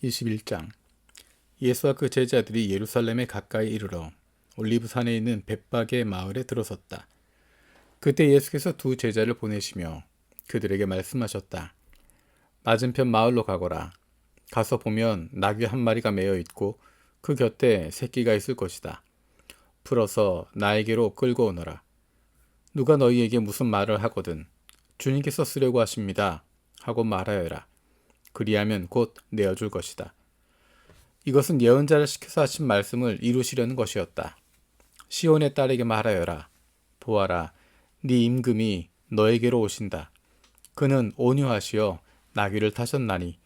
21장. 예수와 그 제자들이 예루살렘에 가까이 이르러 올리브산에 있는 벳박의 마을에 들어섰다. 그때 예수께서 두 제자를 보내시며 그들에게 말씀하셨다. 맞은편 마을로 가거라. 가서 보면 나귀 한 마리가 매어 있고 그 곁에 새끼가 있을 것이다. 풀어서 나에게로 끌고 오너라. 누가 너희에게 무슨 말을 하거든 주님께서 쓰려고 하십니다 하고 말하여라. 그리하면 곧 내어줄 것이다. 이것은 예언자를 시켜서 하신 말씀을 이루시려는 것이었다. 시온의 딸에게 말하여라. 보아라, 네 임금이 너에게로 오신다. 그는 온유하시어 나귀를 타셨나니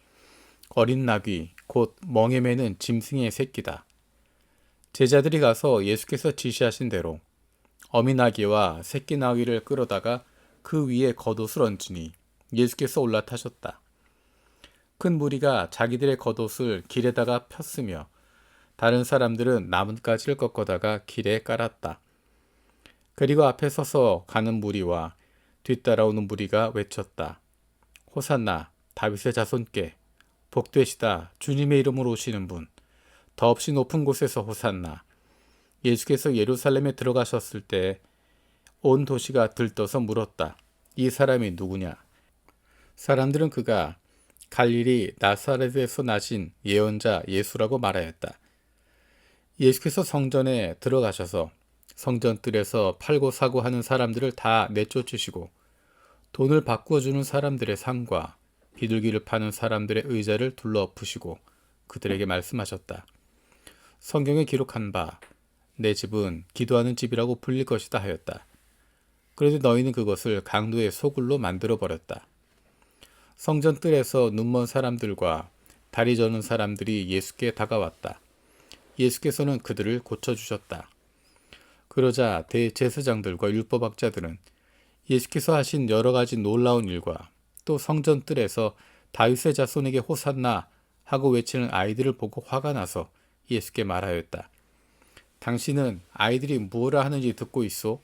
어린 나귀 곧 멍에 매는 짐승의 새끼다. 제자들이 가서 예수께서 지시하신 대로 어미 나귀와 새끼 나귀를 끌어다가 그 위에 겉옷을 얹으니 예수께서 올라타셨다. 큰 무리가 자기들의 겉옷을 길에다가 폈으며 다른 사람들은 나뭇가지를 꺾어다가 길에 깔았다. 그리고 앞에 서서 가는 무리와 뒤따라오는 무리가 외쳤다. 호산나 다윗의 자손께 복되시다 주님의 이름으로 오시는 분 더없이 높은 곳에서 호산나. 예수께서 예루살렘에 들어가셨을 때 온 도시가 들떠서 물었다. 이 사람이 누구냐? 사람들은 그가 갈릴리 나사렛에서 나신 예언자 예수라고 말하였다. 예수께서 성전에 들어가셔서 성전뜰에서 팔고 사고 하는 사람들을 다 내쫓으시고 돈을 바꾸어주는 사람들의 상과 비둘기를 파는 사람들의 의자를 둘러엎으시고 그들에게 말씀하셨다. 성경에 기록한 바 내 집은 기도하는 집이라고 불릴 것이다 하였다. 그런데 너희는 그것을 강도의 소굴로 만들어버렸다. 성전 뜰에서 눈먼 사람들과 다리 저는 사람들이 예수께 다가왔다. 예수께서는 그들을 고쳐주셨다. 그러자 대제사장들과 율법학자들은 예수께서 하신 여러 가지 놀라운 일과 또 성전 뜰에서 다윗의 자손에게 호산나 하고 외치는 아이들을 보고 화가 나서 예수께 말하였다. 당신은 아이들이 무엇을 하는지 듣고 있소?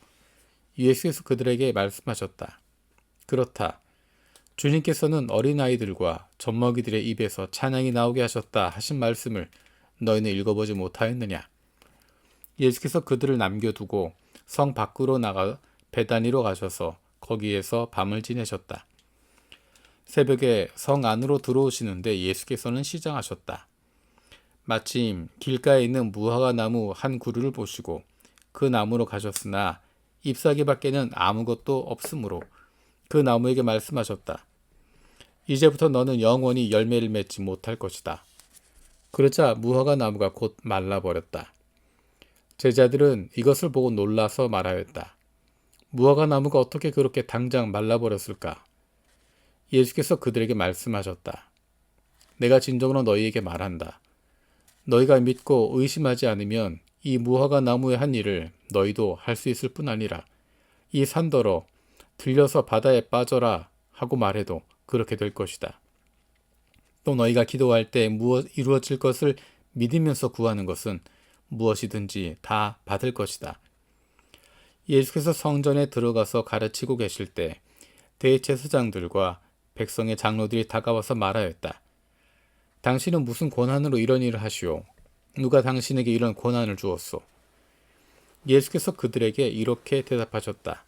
예수께서 그들에게 말씀하셨다. 그렇다. 주님께서는 어린아이들과 젖먹이들의 입에서 찬양이 나오게 하셨다 하신 말씀을 너희는 읽어보지 못하였느냐? 예수께서 그들을 남겨두고 성 밖으로 나가 베다니로 가셔서 거기에서 밤을 지내셨다. 새벽에 성 안으로 들어오시는데 예수께서는 시장하셨다. 마침 길가에 있는 무화과 나무 한 그루를 보시고 그 나무로 가셨으나 잎사귀 밖에는 아무것도 없으므로 그 나무에게 말씀하셨다. 이제부터 너는 영원히 열매를 맺지 못할 것이다. 그러자 무화과 나무가 곧 말라버렸다. 제자들은 이것을 보고 놀라서 말하였다. 무화과 나무가 어떻게 그렇게 당장 말라버렸을까? 예수께서 그들에게 말씀하셨다. 내가 진정으로 너희에게 말한다. 너희가 믿고 의심하지 않으면 이 무화과 나무의 한 일을 너희도 할 수 있을 뿐 아니라 이 산더러 들려서 바다에 빠져라 하고 말해도 그렇게 될 것이다. 또 너희가 기도할 때 이루어질 것을 믿으면서 구하는 것은 무엇이든지 다 받을 것이다. 예수께서 성전에 들어가서 가르치고 계실 때 대제사장들과 백성의 장로들이 다가와서 말하였다. 당신은 무슨 권한으로 이런 일을 하시오? 누가 당신에게 이런 권한을 주었소? 예수께서 그들에게 이렇게 대답하셨다.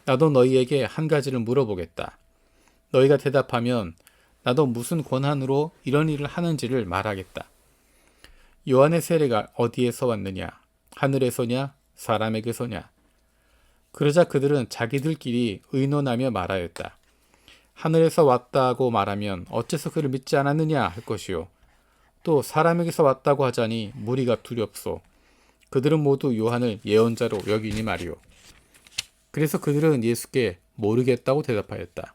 나도 너희에게 한 가지를 물어보겠다. 너희가 대답하면 나도 무슨 권한으로 이런 일을 하는지를 말하겠다. 요한의 세례가 어디에서 왔느냐? 하늘에서냐? 사람에게서냐? 그러자 그들은 자기들끼리 의논하며 말하였다. 하늘에서 왔다고 말하면 어째서 그를 믿지 않았느냐 할 것이요. 또 사람에게서 왔다고 하자니 무리가 두렵소. 그들은 모두 요한을 예언자로 여기니 말이요. 그래서 그들은 예수께 모르겠다고 대답하였다.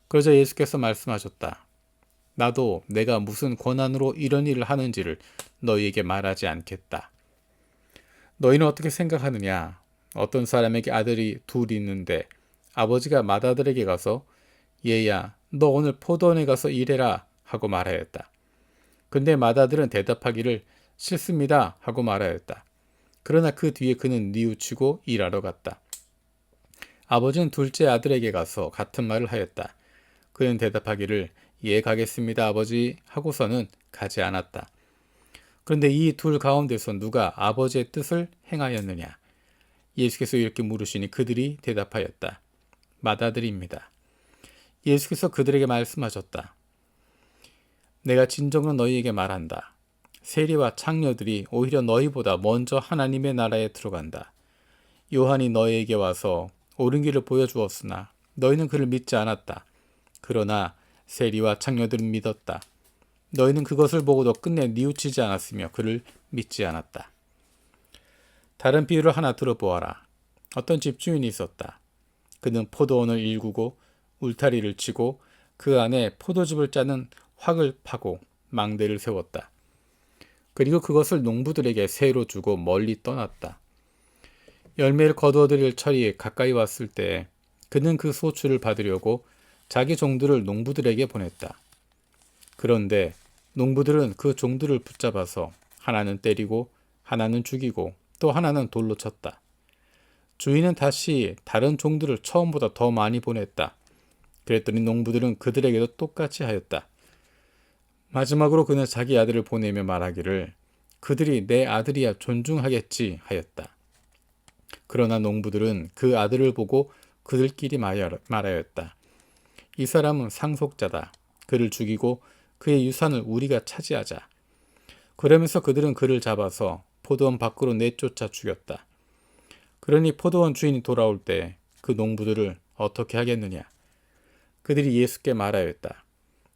그러자 예수께서 말씀하셨다. 나도 내가 무슨 권한으로 이런 일을 하는지를 너희에게 말하지 않겠다. 너희는 어떻게 생각하느냐? 어떤 사람에게 아들이 둘 있는데 아버지가 맏아들에게 가서 얘야, 너 오늘 포도원에 가서 일해라 하고 말하였다. 근데 맏아들은 대답하기를 싫습니다 하고 말하였다. 그러나 그 뒤에 그는 뉘우치고 일하러 갔다. 아버지는 둘째 아들에게 가서 같은 말을 하였다. 그는 대답하기를 예 가겠습니다 아버지 하고서는 가지 않았다. 그런데 이 둘 가운데서 누가 아버지의 뜻을 행하였느냐? 예수께서 이렇게 물으시니 그들이 대답하였다. 맏아들입니다. 예수께서 그들에게 말씀하셨다. 내가 진정으로 너희에게 말한다. 세리와 창녀들이 오히려 너희보다 먼저 하나님의 나라에 들어간다. 요한이 너희에게 와서 옳은 길을 보여주었으나 너희는 그를 믿지 않았다. 그러나 세리와 창녀들은 믿었다. 너희는 그것을 보고도 끝내 뉘우치지 않았으며 그를 믿지 않았다. 다른 비유를 하나 들어보아라. 어떤 집주인이 있었다. 그는 포도원을 일구고 울타리를 치고 그 안에 포도즙을 짜는 확을 파고 망대를 세웠다. 그리고 그것을 농부들에게 새로 주고 멀리 떠났다. 열매를 거두어들일 철이 가까이 왔을 때 그는 그 소출을 받으려고 자기 종들을 농부들에게 보냈다. 그런데 농부들은 그 종들을 붙잡아서 하나는 때리고 하나는 죽이고 또 하나는 돌로 쳤다. 주인은 다시 다른 종들을 처음보다 더 많이 보냈다. 그랬더니 농부들은 그들에게도 똑같이 하였다. 마지막으로 그는 자기 아들을 보내며 말하기를 그들이 내 아들이야 존중하겠지 하였다. 그러나 농부들은 그 아들을 보고 그들끼리 말하였다. 이 사람은 상속자다. 그를 죽이고 그의 유산을 우리가 차지하자. 그러면서 그들은 그를 잡아서 포도원 밖으로 내쫓아 죽였다. 그러니 포도원 주인이 돌아올 때 그 농부들을 어떻게 하겠느냐? 그들이 예수께 말하였다.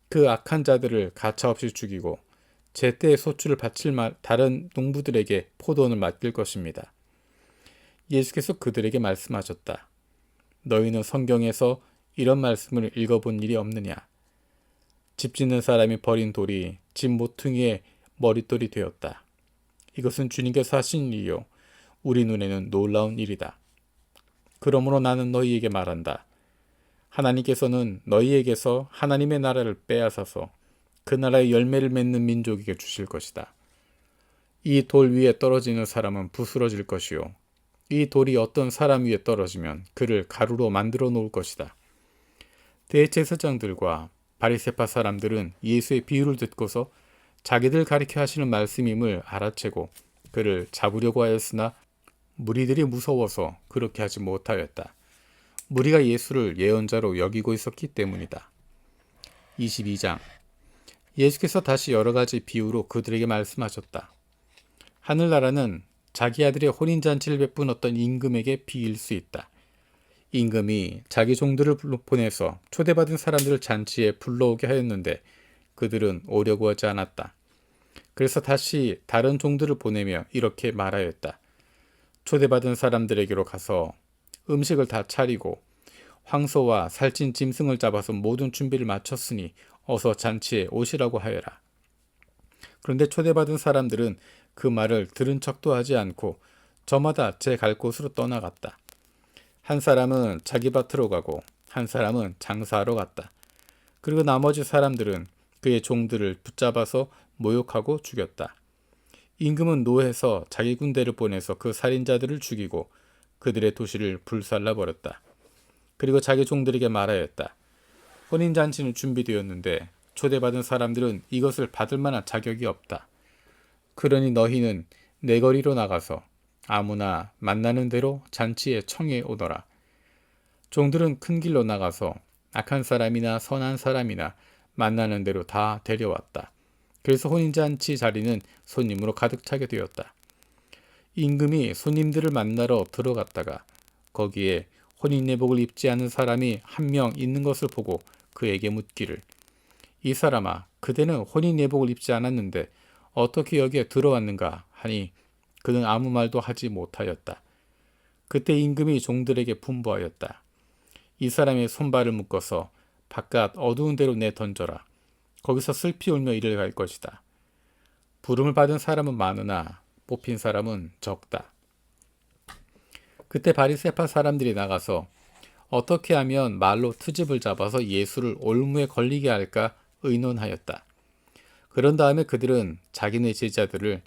그 악한 자들을 가차없이 죽이고 제때의 소출을 바칠 다른 농부들에게 포도원을 맡길 것입니다. 예수께서 그들에게 말씀하셨다. 너희는 성경에서 이런 말씀을 읽어본 일이 없느냐? 집 짓는 사람이 버린 돌이 집 모퉁이의 머릿돌이 되었다. 이것은 주님께서 하신 일이요 우리 눈에는 놀라운 일이다. 그러므로 나는 너희에게 말한다. 하나님께서는 너희에게서 하나님의 나라를 빼앗아서 그 나라의 열매를 맺는 민족에게 주실 것이다. 이 돌 위에 떨어지는 사람은 부스러질 것이요 이 돌이 어떤 사람 위에 떨어지면 그를 가루로 만들어 놓을 것이다. 대제사장들과 바리새파 사람들은 예수의 비유를 듣고서 자기들 가리켜 하시는 말씀임을 알아채고 그를 잡으려고 하였으나 무리들이 무서워서 그렇게 하지 못하였다. 무리가 예수를 예언자로 여기고 있었기 때문이다. 22장 예수께서 다시 여러 가지 비유로 그들에게 말씀하셨다. 하늘나라는 자기 아들의 혼인잔치를 베푼 어떤 임금에게 비일 수 있다. 임금이 자기 종들을 보내서 초대받은 사람들을 잔치에 불러오게 하였는데 그들은 오려고 하지 않았다. 그래서 다시 다른 종들을 보내며 이렇게 말하였다. 초대받은 사람들에게로 가서 음식을 다 차리고 황소와 살찐 짐승을 잡아서 모든 준비를 마쳤으니 어서 잔치에 오시라고 하여라. 그런데 초대받은 사람들은 그 말을 들은 척도 하지 않고 저마다 제 갈 곳으로 떠나갔다. 한 사람은 자기 밭으로 가고 한 사람은 장사하러 갔다. 그리고 나머지 사람들은 그의 종들을 붙잡아서 모욕하고 죽였다. 임금은 노해서 자기 군대를 보내서 그 살인자들을 죽이고 그들의 도시를 불살라 버렸다. 그리고 자기 종들에게 말하였다. 혼인잔치는 준비되었는데 초대받은 사람들은 이것을 받을 만한 자격이 없다. 그러니 너희는 내 거리로 나가서 아무나 만나는 대로 잔치에 청해 오너라. 종들은 큰 길로 나가서 악한 사람이나 선한 사람이나 만나는 대로 다 데려왔다. 그래서 혼인잔치 자리는 손님으로 가득 차게 되었다. 임금이 손님들을 만나러 들어갔다가 거기에 혼인예복을 입지 않은 사람이 한 명 있는 것을 보고 그에게 묻기를 이 사람아 그대는 혼인예복을 입지 않았는데 어떻게 여기에 들어왔는가 하니 그는 아무 말도 하지 못하였다. 그때 임금이 종들에게 분부하였다. 이 사람의 손발을 묶어서 바깥 어두운 데로 내던져라. 거기서 슬피 울며 이를 갈 것이다. 부름을 받은 사람은 많으나 뽑힌 사람은 적다. 그때 바리새파 사람들이 나가서 어떻게 하면 말로 트집을 잡아서 예수를 올무에 걸리게 할까 의논하였다. 그런 다음에 그들은 자기네 제자들을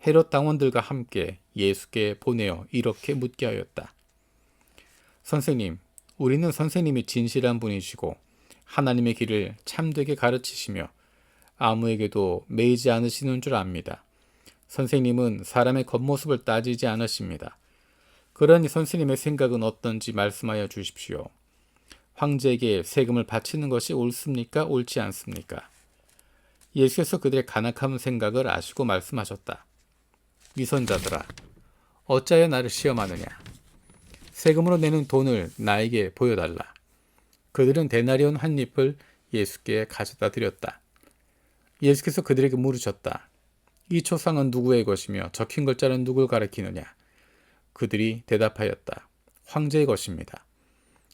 헤롯 당원들과 함께 예수께 보내어 이렇게 묻게 하였다. 선생님, 우리는 선생님이 진실한 분이시고 하나님의 길을 참되게 가르치시며 아무에게도 매이지 않으시는 줄 압니다. 선생님은 사람의 겉모습을 따지지 않으십니다. 그러니 선생님의 생각은 어떤지 말씀하여 주십시오. 황제에게 세금을 바치는 것이 옳습니까? 옳지 않습니까? 예수께서 그들의 간악한 생각을 아시고 말씀하셨다. 위선자들아, 어찌하여 나를 시험하느냐? 세금으로 내는 돈을 나에게 보여달라. 그들은 데나리온 한 잎을 예수께 가져다 드렸다. 예수께서 그들에게 물으셨다. 이 초상은 누구의 것이며 적힌 글자는 누굴 가리키느냐? 그들이 대답하였다. 황제의 것입니다.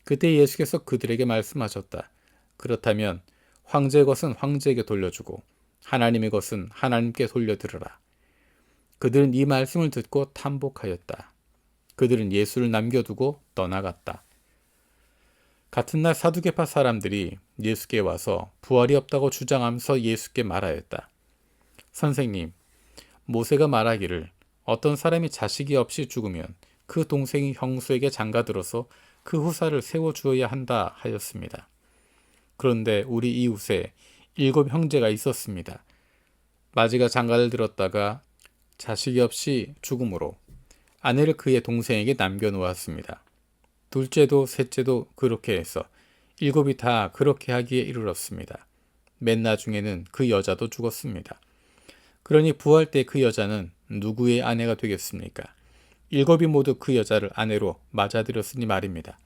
그때 예수께서 그들에게 말씀하셨다. 그렇다면 황제의 것은 황제에게 돌려주고 하나님의 것은 하나님께 돌려드리라. 그들은 이 말씀을 듣고 탐복하였다. 그들은 예수를 남겨두고 떠나갔다. 같은 날 사두개파 사람들이 예수께 와서 부활이 없다고 주장하면서 예수께 말하였다. 선생님, 모세가 말하기를 어떤 사람이 자식이 없이 죽으면 그 동생이 형수에게 장가들어서 그 후사를 세워주어야 한다 하였습니다. 그런데 우리 이웃에 7 형제가 있었습니다. 마지가 장가를 들었다가 자식이 없이 죽음으로 아내를 그의 동생에게 남겨놓았습니다. 둘째도 셋째도 그렇게 해서 7이 다 그렇게 하기에 이르렀습니다. 맨 나중에는 그 여자도 죽었습니다. 그러니 부활 때 그 여자는 누구의 아내가 되겠습니까? 7이 모두 그 여자를 아내로 맞아들였으니 말입니다.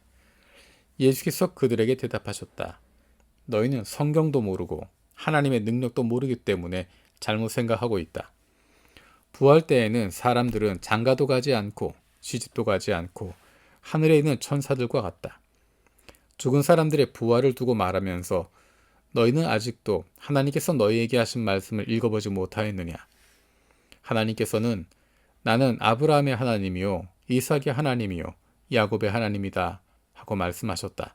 예수께서 그들에게 대답하셨다. 너희는 성경도 모르고 하나님의 능력도 모르기 때문에 잘못 생각하고 있다. 부활 때에는 사람들은 장가도 가지 않고 시집도 가지 않고 하늘에 있는 천사들과 같다. 죽은 사람들의 부활을 두고 말하면서 너희는 아직도 하나님께서 너희에게 하신 말씀을 읽어보지 못하였느냐? 하나님께서는 나는 아브라함의 하나님이요 이삭의 하나님이요 야곱의 하나님이다 하고 말씀하셨다.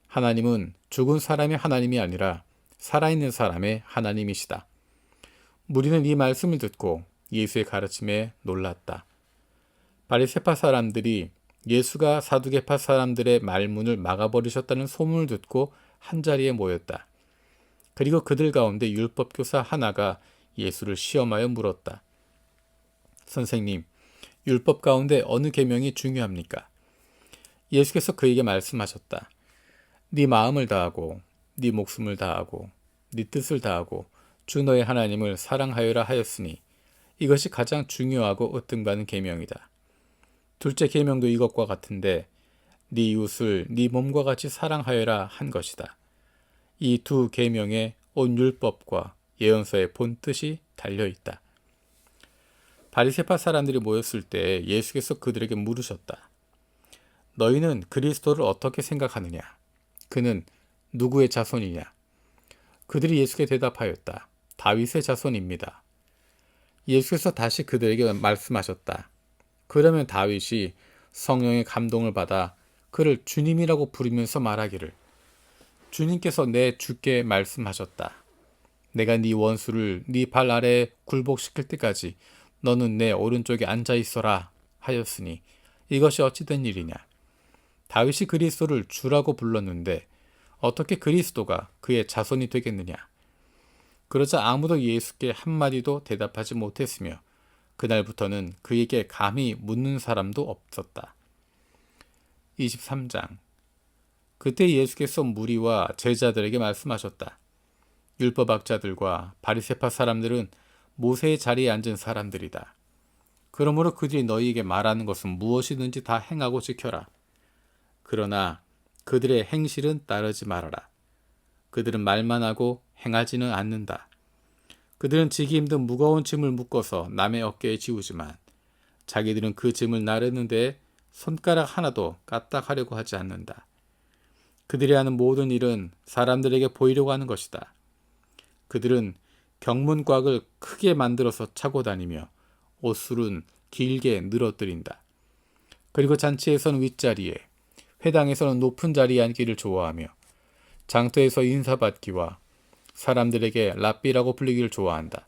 하나님은 죽은 사람의 하나님이 아니라 살아있는 사람의 하나님이시다. 무리는 이 말씀을 듣고 예수의 가르침에 놀랐다. 바리새파 사람들이 예수가 사두개파 사람들의 말문을 막아버리셨다는 소문을 듣고 한자리에 모였다. 그리고 그들 가운데 율법교사 하나가 예수를 시험하여 물었다. 선생님, 율법 가운데 어느 계명이 중요합니까? 예수께서 그에게 말씀하셨다. 네 마음을 다하고 네 목숨을 다하고 네 뜻을 다하고 주 너의 하나님을 사랑하여라 하였으니 이것이 가장 중요하고 으뜸가는 계명이다. 둘째 계명도 이것과 같은데 네 이웃을 네 몸과 같이 사랑하여라 한 것이다. 이 2 계명에 온 율법과 예언서의 본뜻이 달려있다. 바리새파 사람들이 모였을 때 예수께서 그들에게 물으셨다. 너희는 그리스도를 어떻게 생각하느냐? 그는 누구의 자손이냐? 그들이 예수께 대답하였다. 다윗의 자손입니다. 예수께서 다시 그들에게 말씀하셨다. 그러면 다윗이 성령의 감동을 받아 그를 주님이라고 부르면서 말하기를 주님께서 내 주께 말씀하셨다. 내가 네 원수를 네 발 아래에 굴복시킬 때까지 너는 내 오른쪽에 앉아 있어라 하였으니 이것이 어찌 된 일이냐. 다윗이 그리스도를 주라고 불렀는데 어떻게 그리스도가 그의 자손이 되겠느냐. 그러자 아무도 예수께 한마디도 대답하지 못했으며 그날부터는 그에게 감히 묻는 사람도 없었다. 23장. 그때 예수께서 무리와 제자들에게 말씀하셨다. 율법학자들과 바리새파 사람들은 모세의 자리에 앉은 사람들이다. 그러므로 그들이 너희에게 말하는 것은 무엇이든지 다 행하고 지켜라. 그러나 그들의 행실은 따르지 말아라. 그들은 말만 하고 행하지는 않는다. 그들은 지기 힘든 무거운 짐을 묶어서 남의 어깨에 지우지만 자기들은 그 짐을 나르는데 손가락 하나도 까딱하려고 하지 않는다. 그들이 하는 모든 일은 사람들에게 보이려고 하는 것이다. 그들은 경문곽을 크게 만들어서 차고 다니며 옷술은 길게 늘어뜨린다. 그리고 잔치에서는 윗자리에, 회당에서는 높은 자리에 앉기를 좋아하며 장터에서 인사받기와 사람들에게 랍비라고 불리기를 좋아한다.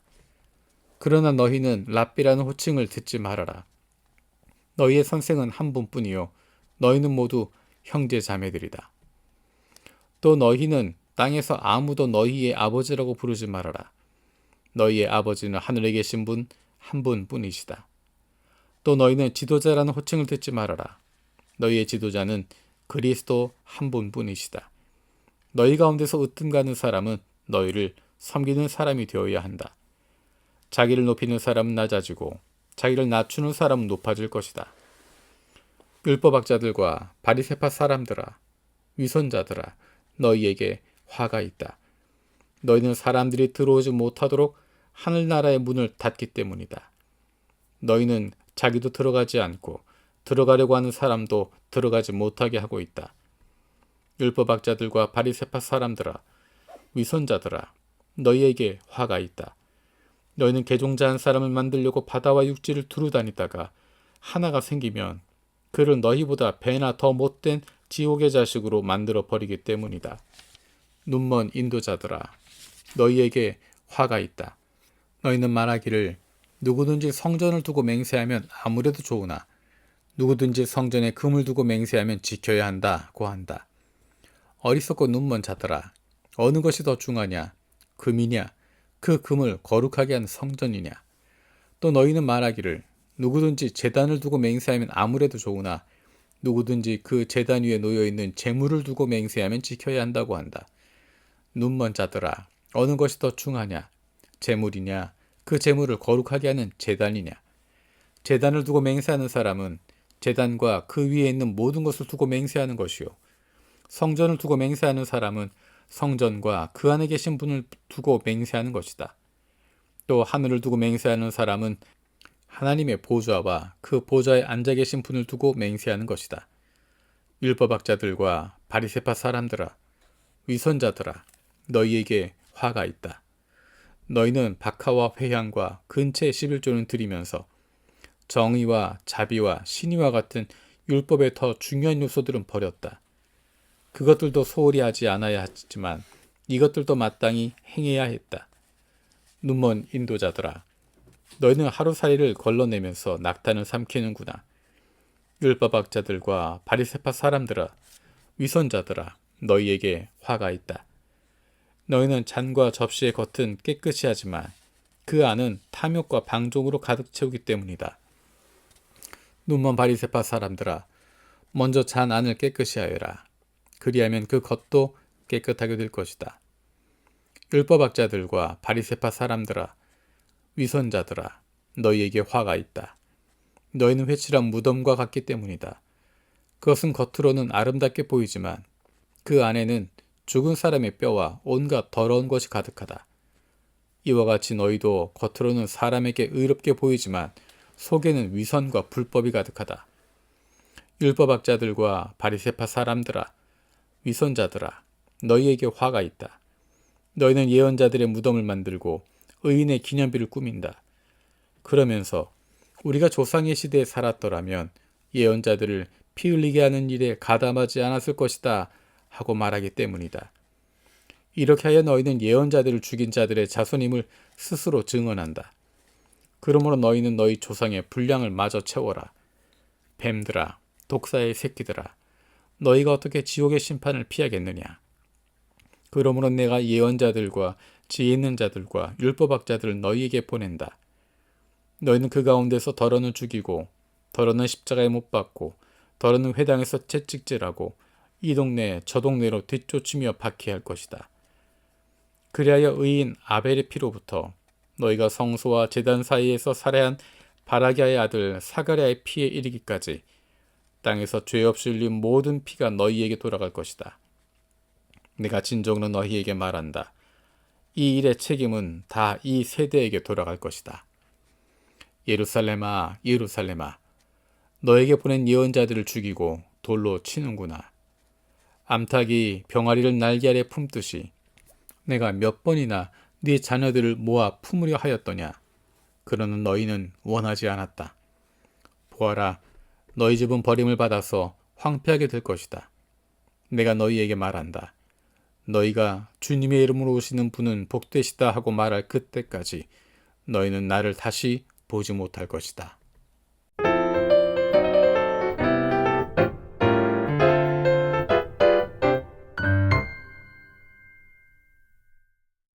그러나 너희는 랍비라는 호칭을 듣지 말아라. 너희의 선생은 한 분뿐이요 너희는 모두 형제 자매들이다. 또 너희는 땅에서 아무도 너희의 아버지라고 부르지 말아라. 너희의 아버지는 하늘에 계신 분 한 분뿐이시다. 또 너희는 지도자라는 호칭을 듣지 말아라. 너희의 지도자는 그리스도 한 분뿐이시다. 너희 가운데서 으뜸가는 사람은 너희를 섬기는 사람이 되어야 한다. 자기를 높이는 사람은 낮아지고 자기를 낮추는 사람은 높아질 것이다. 율법학자들과 바리새파 사람들아, 위선자들아, 너희에게 화가 있다. 너희는 사람들이 들어오지 못하도록 하늘나라의 문을 닫기 때문이다. 너희는 자기도 들어가지 않고 들어가려고 하는 사람도 들어가지 못하게 하고 있다. 율법학자들과 바리새파 사람들아, 위선자들아, 너희에게 화가 있다. 너희는 개종자 한 사람을 만들려고 바다와 육지를 두루 다니다가 하나가 생기면 그를 너희보다 배나 더 못된 지옥의 자식으로 만들어 버리기 때문이다. 눈먼 인도자들아, 너희에게 화가 있다. 너희는 말하기를 누구든지 성전을 두고 맹세하면 아무래도 좋으나 누구든지 성전에 금을 두고 맹세하면 지켜야 한다고 한다. 어리석고 눈먼 자들아, 어느 것이 더 중하냐? 금이냐? 그 금을 거룩하게 하는 성전이냐? 또 너희는 말하기를 누구든지 제단을 두고 맹세하면 아무래도 좋으나 누구든지 그 제단 위에 놓여있는 제물을 두고 맹세하면 지켜야 한다고 한다. 눈먼 자들아, 어느 것이 더 중하냐? 제물이냐? 그 제물을 거룩하게 하는 제단이냐? 제단을 두고 맹세하는 사람은 제단과 그 위에 있는 모든 것을 두고 맹세하는 것이요. 성전을 두고 맹세하는 사람은 성전과 그 안에 계신 분을 두고 맹세하는 것이다. 또 하늘을 두고 맹세하는 사람은 하나님의 보좌와 그 보좌에 앉아 계신 분을 두고 맹세하는 것이다. 율법학자들과 바리새파 사람들아, 위선자들아, 너희에게 화가 있다. 너희는 박하와 회향과 근처의 11조는 드리면서 정의와 자비와 신의와 같은 율법의 더 중요한 요소들은 버렸다. 그것들도 소홀히 하지 않아야 했지만 이것들도 마땅히 행해야 했다. 눈먼 인도자들아, 너희는 하루살이를 걸러내면서 낙탄을 삼키는구나. 율법학자들과 바리새파 사람들아, 위선자들아, 너희에게 화가 있다. 너희는 잔과 접시의 겉은 깨끗이 하지만 그 안은 탐욕과 방종으로 가득 채우기 때문이다. 눈먼 바리새파 사람들아, 먼저 잔 안을 깨끗이 하여라. 그리하면 그 겉도 깨끗하게 될 것이다. 율법학자들과 바리새파 사람들아, 위선자들아, 너희에게 화가 있다. 너희는 회칠한 무덤과 같기 때문이다. 그것은 겉으로는 아름답게 보이지만 그 안에는 죽은 사람의 뼈와 온갖 더러운 것이 가득하다. 이와 같이 너희도 겉으로는 사람에게 의롭게 보이지만 속에는 위선과 불법이 가득하다. 율법학자들과 바리새파 사람들아, 위선자들아, 너희에게 화가 있다. 너희는 예언자들의 무덤을 만들고 의인의 기념비를 꾸민다. 그러면서 우리가 조상의 시대에 살았더라면 예언자들을 피 흘리게 하는 일에 가담하지 않았을 것이다 하고 말하기 때문이다. 이렇게 하여 너희는 예언자들을 죽인 자들의 자손임을 스스로 증언한다. 그러므로 너희는 너희 조상의 분량을 마저 채워라. 뱀들아, 독사의 새끼들아, 너희가 어떻게 지옥의 심판을 피하겠느냐? 그러므로 내가 예언자들과 지혜 있는 자들과 율법학자들을 너희에게 보낸다. 너희는 그 가운데서 더러는 죽이고 더러는 십자가에 못 박고 더러는 회당에서 채찍질하고 이 동네 저 동네로 뒤쫓으며 박해할 것이다. 그리하여 의인 아벨의 피로부터 너희가 성소와 제단 사이에서 살해한 바라기아의 아들 사가랴의 피에 이르기까지 땅에서 죄 없이 흘린 모든 피가 너희에게 돌아갈 것이다. 내가 진정으로 너희에게 말한다. 이 일의 책임은 다 이 세대에게 돌아갈 것이다. 예루살렘아, 예루살렘아, 너에게 보낸 예언자들을 죽이고 돌로 치는구나. 암탉이 병아리를 날개 아래 품듯이 내가 몇 번이나 네 자녀들을 모아 품으려 하였더냐. 그러나 너희는 원하지 않았다. 보아라, 너희 집은 버림을 받아서 황폐하게 될 것이다. 내가 너희에게 말한다. 너희가 주님의 이름으로 오시는 분은 복되시다 하고 말할 그때까지 너희는 나를 다시 보지 못할 것이다.